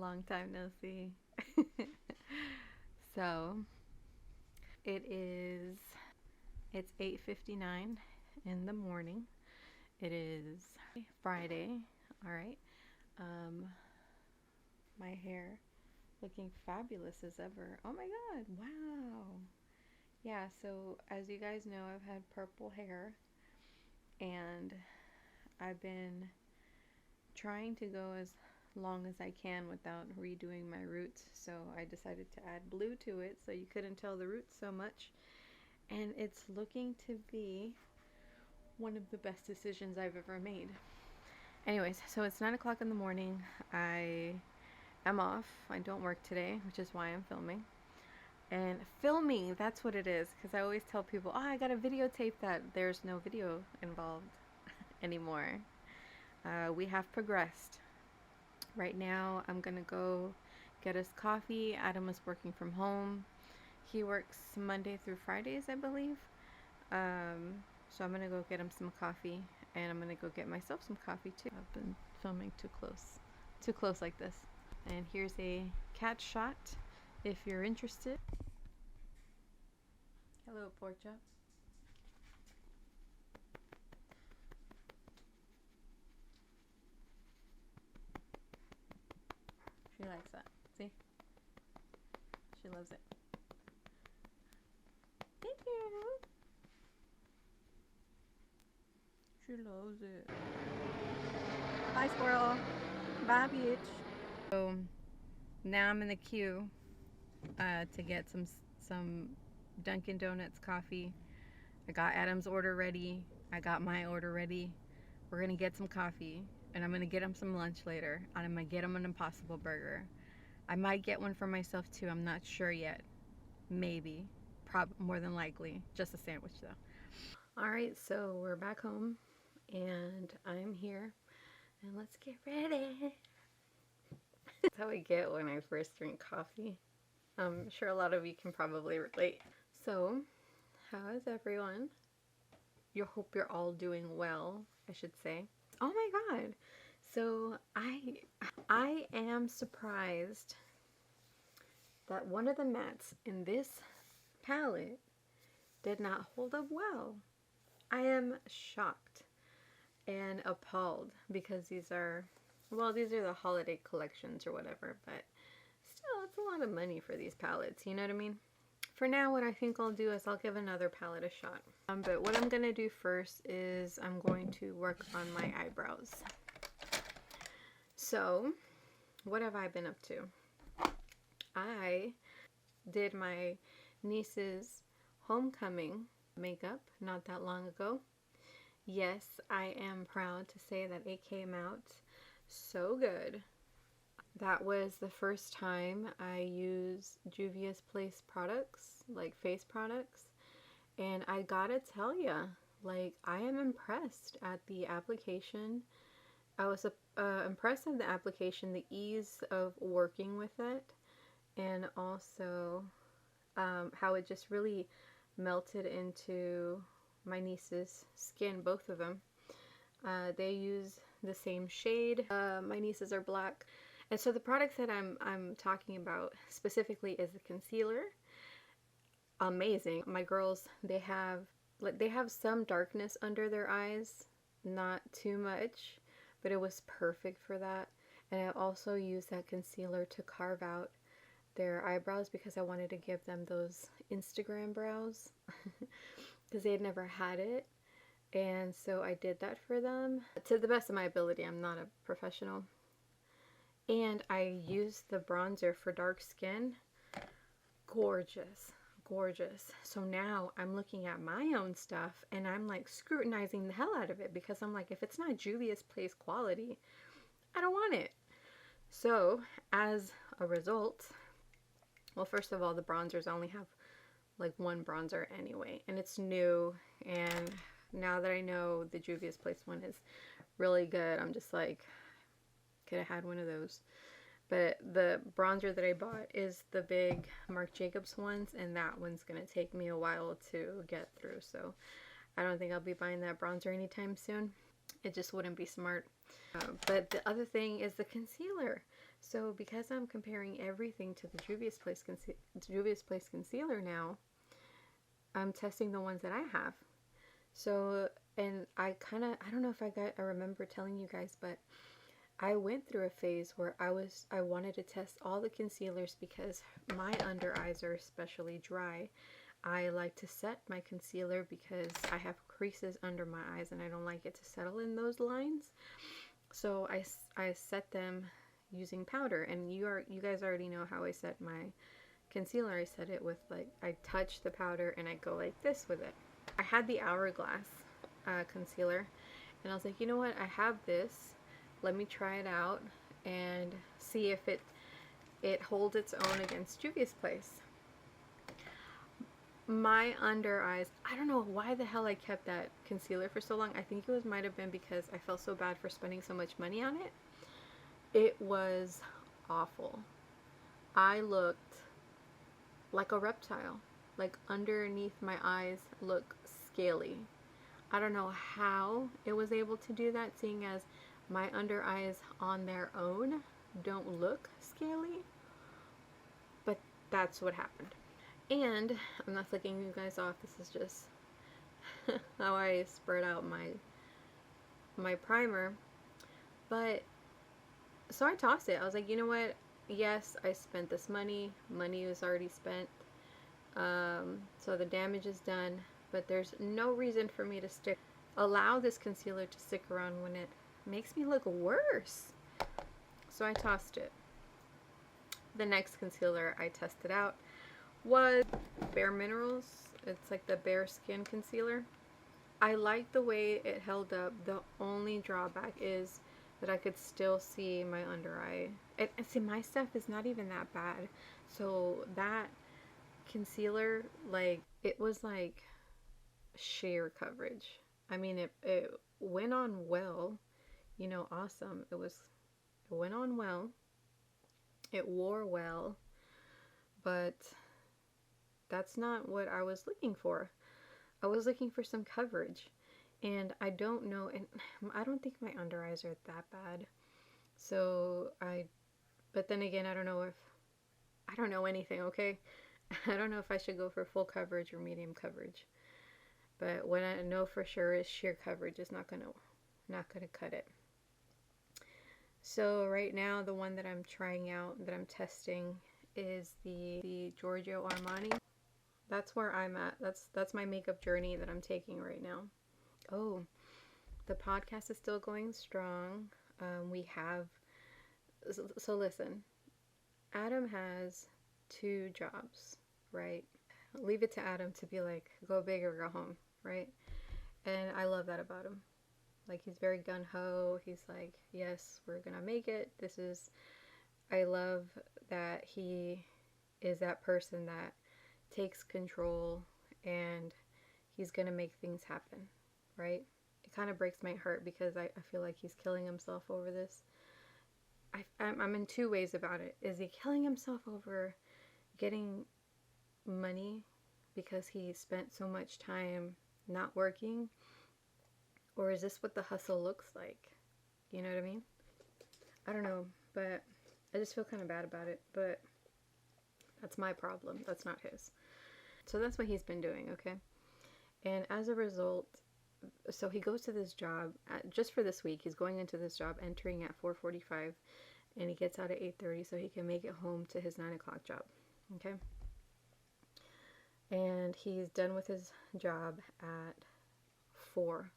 Long time no see. So it's 8:59 in the morning. It is Friday. All right. Um, my hair looking fabulous as ever. Oh my God. Wow. Yeah, so as you guys know, I've had purple hair and I've been trying to go as long as I can without redoing my roots. So I decided to add blue to it so you couldn't tell the roots so much. And it's looking to be one of the best decisions I've ever made. Anyways, so it's 9 o'clock in the morning. I am off. I don't work today, which is why I'm filming. And filming, that's what it is. Because I always tell people, oh, I gotta videotape that. There's no video involved anymore. We have progressed. Right now, I'm gonna go get us coffee. Adam is working from home. He works Monday through Fridays, I believe. So I'm gonna go get him some coffee, and I'm gonna go get myself some coffee too. I've been filming too close like this. And here's a cat shot if you're interested. Hello, pork chop. She likes that. See? She loves it. Thank you. She loves it. Bye, squirrel. Bye, bitch. So now I'm in the queue to get some Dunkin' Donuts coffee. I got Adam's order ready. I got my order ready. We're gonna get some coffee, and I'm gonna get him some lunch later, and I'm gonna get him an Impossible Burger. I might get one for myself too. I'm not sure yet. Maybe. More than likely. Just a sandwich though. Alright, so we're back home, and I'm here, and let's get ready. That's how I get when I first drink coffee. I'm sure a lot of you can probably relate. So, how is everyone? Hope you're all doing well, I should say. Oh my God! So I am surprised that one of the mats in this palette did not hold up well. I am shocked and appalled because these are the holiday collections or whatever, but still, it's a lot of money for these palettes, you know what I mean? For now, what I think I'll do is I'll give another palette a shot. But what I'm going to do first is I'm going to work on my eyebrows. So, what have I been up to? I did my niece's homecoming makeup not that long ago. Yes, I am proud to say that it came out so good. That was the first time I used Juvia's Place products, like face products, and I gotta tell ya, like, I am impressed at the application. I was impressed at the application, the ease of working with it, and also how it just really melted into my niece's skin, both of them. They use the same shade. My nieces are black. And so the products that I'm talking about specifically is the concealer. Amazing. My girls, they have some darkness under their eyes, not too much, but it was perfect for that. And I also used that concealer to carve out their eyebrows because I wanted to give them those Instagram brows because they had never had it. And so I did that for them to the best of my ability. I'm not a professional. And I used the bronzer for dark skin. Gorgeous, gorgeous. So now I'm looking at my own stuff and I'm like scrutinizing the hell out of it because I'm like, if it's not Juvia's Place quality, I don't want it. So as a result, well, first of all, the bronzers only have like one bronzer anyway, and it's new, and now that I know the Juvia's Place one is really good, I'm just like, could have had one of those. But the bronzer that I bought is the big Marc Jacobs ones, and that one's gonna take me a while to get through, so I don't think I'll be buying that bronzer anytime soon. It just wouldn't be smart. But the other thing is the concealer. So because I'm comparing everything to the Juvia's Place concealer now, I'm testing the ones that I have. So, and I don't know if I remember telling you guys, but I went through a phase where I wanted to test all the concealers because my under eyes are especially dry. I like to set my concealer because I have creases under my eyes and I don't like it to settle in those lines. So I set them using powder, and you guys already know how I set my concealer. I set it with, like, I touch the powder and I go like this with it. I had the Hourglass concealer, and I was like, you know what, I have this, let me try it out and see if it holds its own against Juvia's Place. My under eyes, I don't know why the hell I kept that concealer for so long. I think it might have been because I felt so bad for spending so much money on it. It was awful. I looked like a reptile. Like, underneath my eyes look scaly. I don't know how it was able to do that, seeing as my under eyes on their own don't look scaly, but that's what happened. And I'm not flicking you guys off, this is just how I spread out my primer. But so I tossed it. I was like, you know what, yes, I spent this money was already spent, so the damage is done, but there's no reason for me to allow this concealer to stick around when it makes me look worse. So I tossed it. The next concealer I tested out was Bare Minerals. It's like the Bare Skin concealer. I like the way it held up. The only drawback is that I could still see my under eye. And see, my stuff is not even that bad. So that concealer, like, it was like sheer coverage. I mean, it went on well, you know, awesome. It went on well. It wore well, but that's not what I was looking for. I was looking for some coverage, and I don't know, and I don't think my under eyes are that bad. So but then again, I don't know anything, okay? I don't know if I should go for full coverage or medium coverage. But what I know for sure is sheer coverage is not gonna cut it. So right now, the one that I'm trying out, that I'm testing, is the Giorgio Armani. That's where I'm at. That's my makeup journey that I'm taking right now. Oh, the podcast is still going strong. We have, so listen, Adam has 2 jobs, right? Leave it to Adam to be like, go big or go home, right? And I love that about him. Like, he's very gung-ho. He's like, yes, we're gonna make it. I love that he is that person that takes control and he's gonna make things happen, right? It kind of breaks my heart because I feel like he's killing himself over this. I'm in 2 ways about it. Is he killing himself over getting money because he spent so much time not working? Or is this what the hustle looks like? You know what I mean? I don't know, but I just feel kind of bad about it. But that's my problem. That's not his. So that's what he's been doing, okay? And as a result, so he goes to this job, just for this week, he's going into this job, entering at 4:45, and he gets out at 8:30 so he can make it home to his 9 o'clock job, okay? And he's done with his job at 4.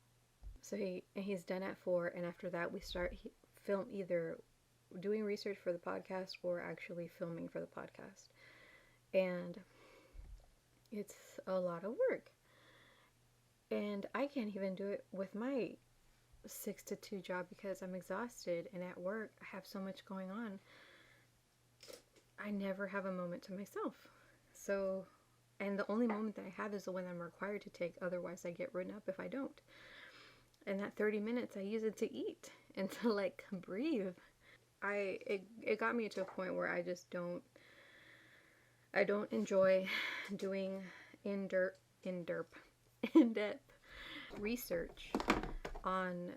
So he's done at 4, and after that we start film, either doing research for the podcast or actually filming for the podcast. And it's a lot of work. And I can't even do it with my 6 to 2 job because I'm exhausted, and at work I have so much going on. I never have a moment to myself. So, and the only moment that I have is the one I'm required to take, otherwise I get written up if I don't. And that 30 minutes I use it to eat and to, like, breathe. It got me to a point where I just don't enjoy doing in-depth research on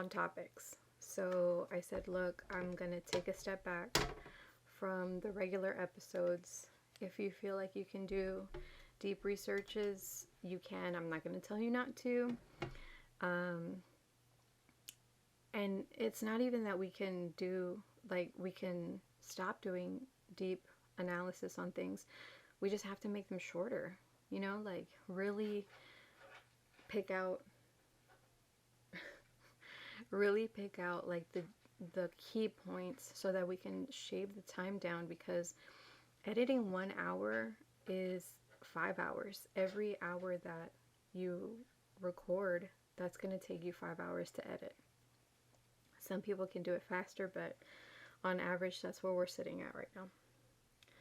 topics. So I said, look, I'm going to take a step back from the regular episodes. If you feel like you can do deep researches, you can. I'm not going to tell you not to. And it's not even that we can stop doing deep analysis on things. We just have to make them shorter, like really pick out like the key points so that we can shave the time down, because editing 1 hour is 5 hours. Every hour that you record, that's going to take you 5 hours to edit. Some people can do it faster, but on average, that's where we're sitting at right now.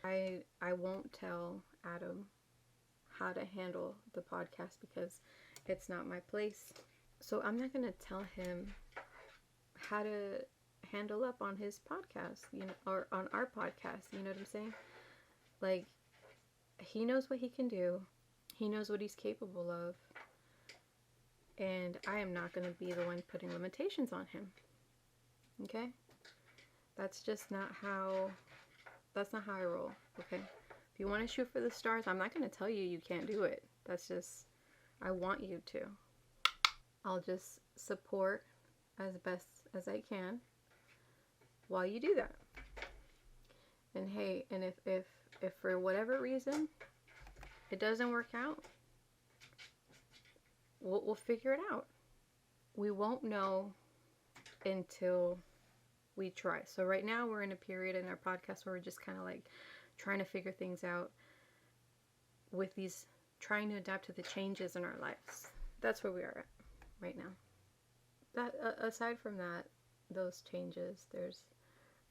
I won't tell Adam how to handle the podcast because it's not my place. So I'm not going to tell him how to handle up on his podcast, or on our podcast, you know what I'm saying? Like, he knows what he can do. He knows what he's capable of. And I am not going to be the one putting limitations on him. Okay? That's just not how I roll, okay? If you want to shoot for the stars, I'm not going to tell you you can't do it. That's just, I want you to. I'll just support as best as I can while you do that. And hey, and if for whatever reason it doesn't work out, we'll figure it out. We won't know until we try. So right now we're in a period in our podcast where we're just kind of like trying to figure things out with these, trying to adapt to the changes in our lives. That's where we are at right now. That aside from that, those changes, there's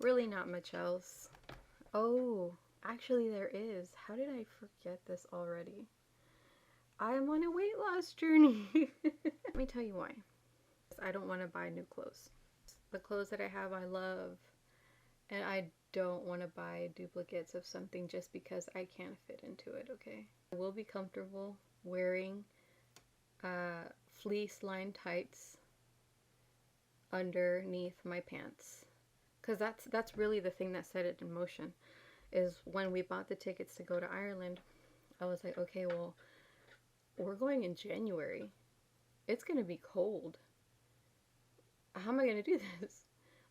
really not much else. Oh, actually there is. How did I forget this already? I am on a weight loss journey. Let me tell you why. I don't want to buy new clothes. The clothes that I have, I love, and I don't want to buy duplicates of something just because I can't fit into it, okay? I will be comfortable wearing fleece lined tights underneath my pants, because that's really the thing that set it in motion. Is when we bought the tickets to go to Ireland, I was like, okay, well, we're going in January. It's gonna be cold. How am I gonna do this?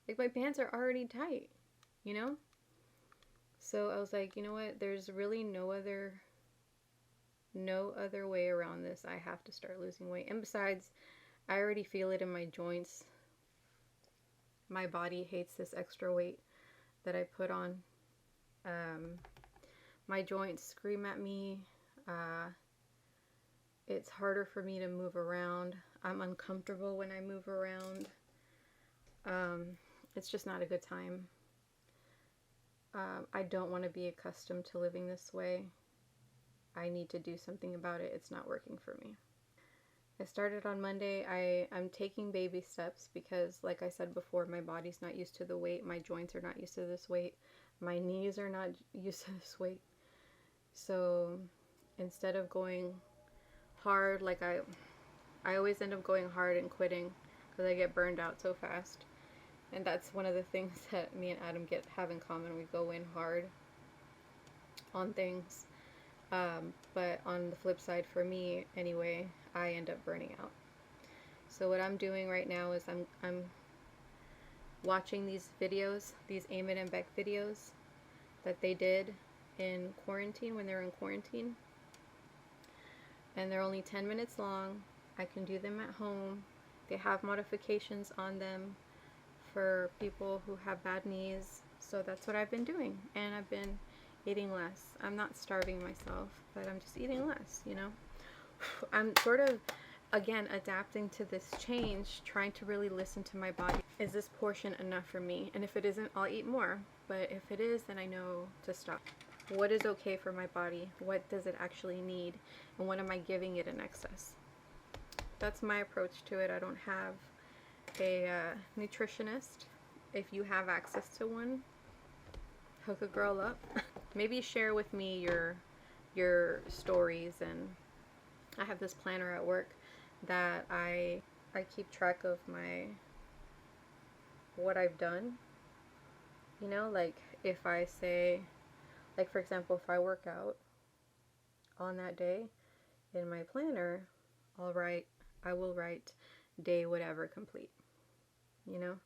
Like, my pants are already tight, So I was like, you know what? There's really no other way around this. I have to start losing weight. And besides, I already feel it in my joints. My body hates this extra weight that I put on. My joints scream at me. It's harder for me to move around. I'm uncomfortable when I move around. It's just not a good time. I don't want to be accustomed to living this way. I need to do something about it. It's not working for me. I started on Monday. I'm taking baby steps because, like I said before, my body's not used to the weight. My joints are not used to this weight. My knees are not used to this weight. So instead of going hard, like I always end up going hard and quitting because I get burned out so fast. And that's one of the things that me and Adam have in common. We go in hard on things. But on the flip side, for me anyway, I end up burning out. So what I'm doing right now is I'm watching these videos, these Eamon and Beck videos that they did in quarantine, when they were in quarantine. And they're only 10 minutes long. I can do them at home. They have modifications on them for people who have bad knees. So that's what I've been doing. And I've been eating less. I'm not starving myself, but I'm just eating less, I'm sort of, again, adapting to this change, trying to really listen to my body. Is this portion enough for me? And if it isn't, I'll eat more. But if it is, then I know to stop. What is okay for my body? What does it actually need? And what am I giving it in excess? That's my approach to it. I don't have a nutritionist. If you have access to one, hook a girl up. Maybe share with me your stories. And I have this planner at work that I keep track of my what I've done. You know, like if I say, like for example, if I work out on that day in my planner, I will write day whatever complete, you know.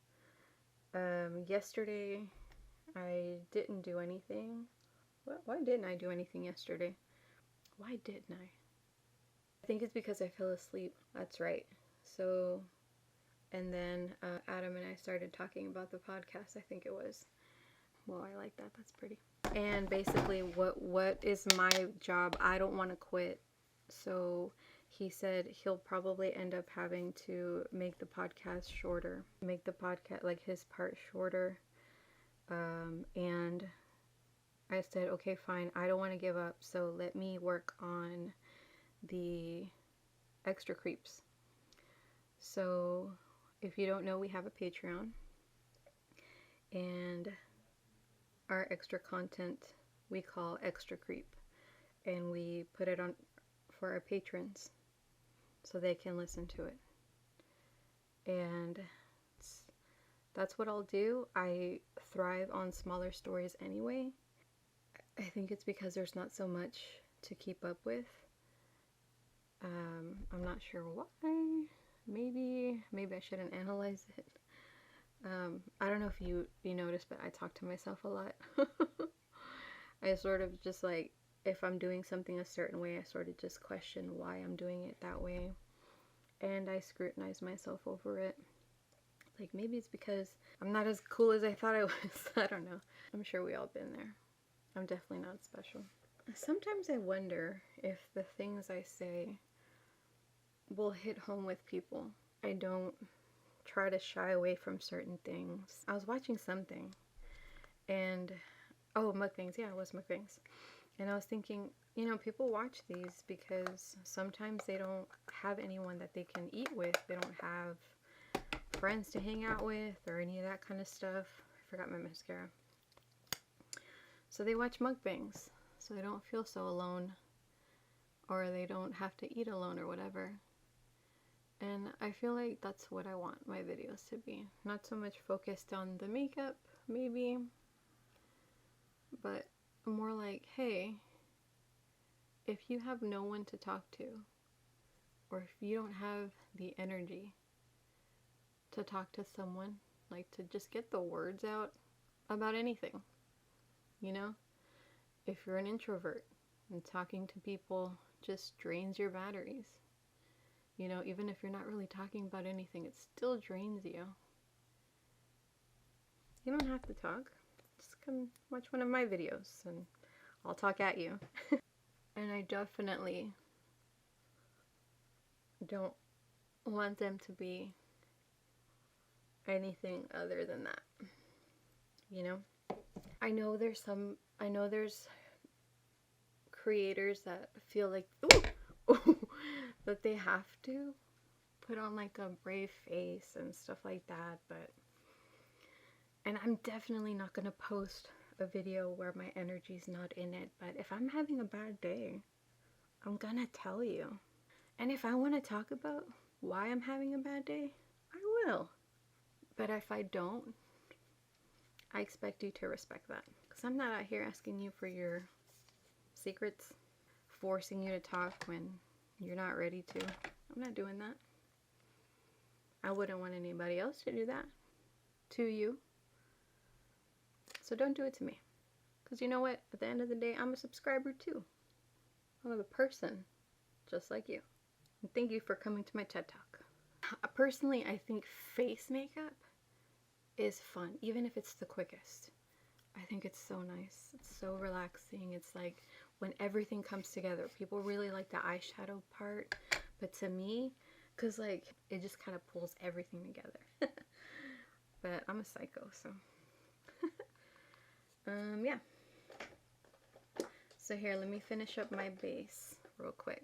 Yesterday I didn't do anything. Why didn't I do anything yesterday? Why didn't I? I think it's because I fell asleep. That's right. So, and then Adam and I started talking about the podcast, I think it was. Well, I like that. That's pretty. And basically, what is my job? I don't want to quit. So he said he'll probably end up having to make the podcast shorter, make the podcast, like his part shorter. And I said, okay, fine. I don't want to give up. So let me work on the extra creeps. So if you don't know, we have a Patreon. And our extra content we call Extra Creep, and we put it on for our patrons so they can listen to it. And that's what I'll do. I thrive on smaller stories anyway. I think it's because there's not so much to keep up with. I'm not sure why. Maybe I shouldn't analyze it. I don't know if you noticed, but I talk to myself a lot. I sort of just like, if I'm doing something a certain way, I sort of just question why I'm doing it that way. And I scrutinize myself over it. Like, maybe it's because I'm not as cool as I thought I was. I don't know. I'm sure we all been there. I'm definitely not special. Sometimes I wonder if the things I say will hit home with people. I don't try to shy away from certain things. I was watching something and mukbangs. Yeah, it was mukbangs. And I was thinking, you know, people watch these because sometimes they don't have anyone that they can eat with. They don't have friends to hang out with or any of that kind of stuff. I forgot my mascara. So they watch mukbangs so they don't feel so alone, or they don't have to eat alone or whatever. And I feel like that's what I want my videos to be. Not so much focused on the makeup, maybe, but more like, hey, if you have no one to talk to, or if you don't have the energy to talk to someone, like to just get the words out about anything, you know? If you're an introvert and talking to people just drains your batteries, you know, even if you're not really talking about anything, it still drains you. You don't have to talk. Just come watch one of my videos and I'll talk at you. And I definitely don't want them to be anything other than that. You know? I know there's creators that feel like that they have to put on like a brave face and stuff like that, and I'm definitely not gonna post a video where my energy's not in it. But if I'm having a bad day, I'm gonna tell you. And if I want to talk about why I'm having a bad day, I will. But if I don't, I expect you to respect that. Because I'm not out here asking you for your secrets, forcing you to talk when you're not ready to. I'm not doing that. I wouldn't want anybody else to do that to you. So don't do it to me. Because you know what? At the end of the day, I'm a subscriber too. I'm a person just like you. And thank you for coming to my TED Talk. Personally, I think face makeup is fun, even if it's the quickest. I think it's so nice. It's so relaxing. It's like when everything comes together. People really like the eyeshadow part, but to me, because like it just kind of pulls everything together. But I'm a psycho, so yeah. So here, let me finish up my base real quick.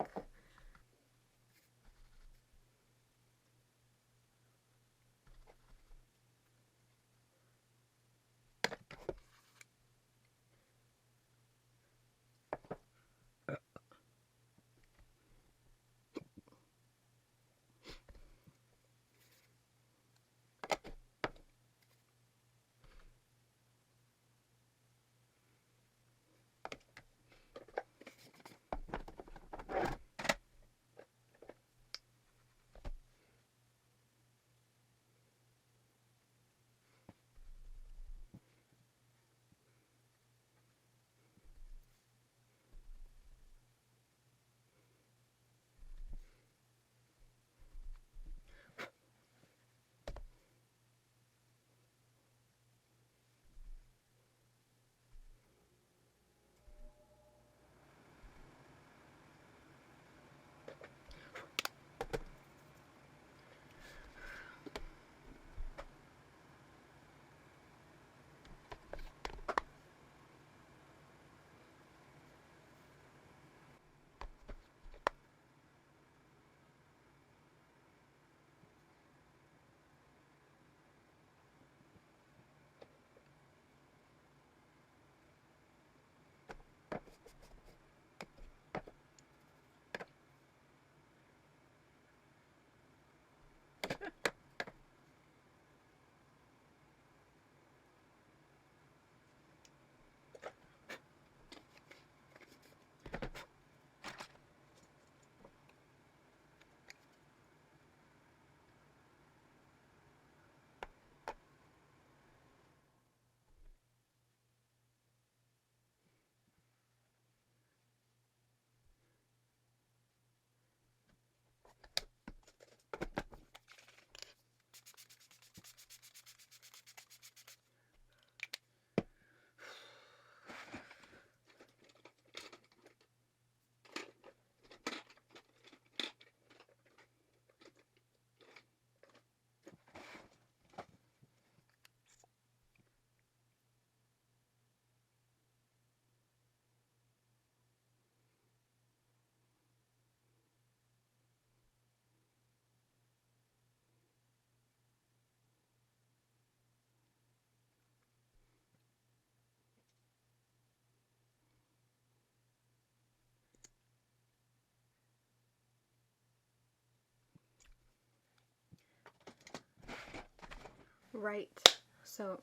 right. So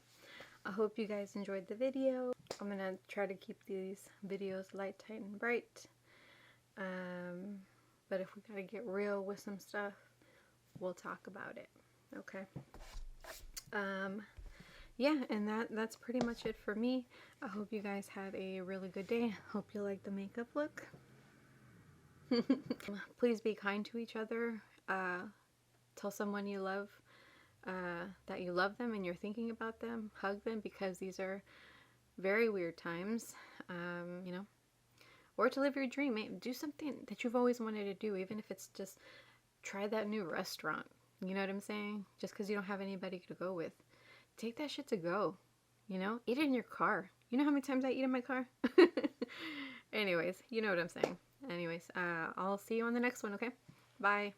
I hope you guys enjoyed the video. I'm gonna try to keep these videos light, tight, and bright. But if we gotta get real with some stuff, we'll talk about it. Okay. Yeah, and that's pretty much it for me. I hope you guys had a really good day. Hope you like the makeup look. Please be kind to each other. Tell someone you love that you love them and you're thinking about them. Hug them, because these are very weird times. You know, or to live your dream. Do something that you've always wanted to do, even if it's just try that new restaurant. You know what I'm saying? Just because you don't have anybody to go with. Take that shit to go. You know? Eat it in your car. You know how many times I eat in my car? Anyways, you know what I'm saying. Anyways, I'll see you on the next one, okay? Bye.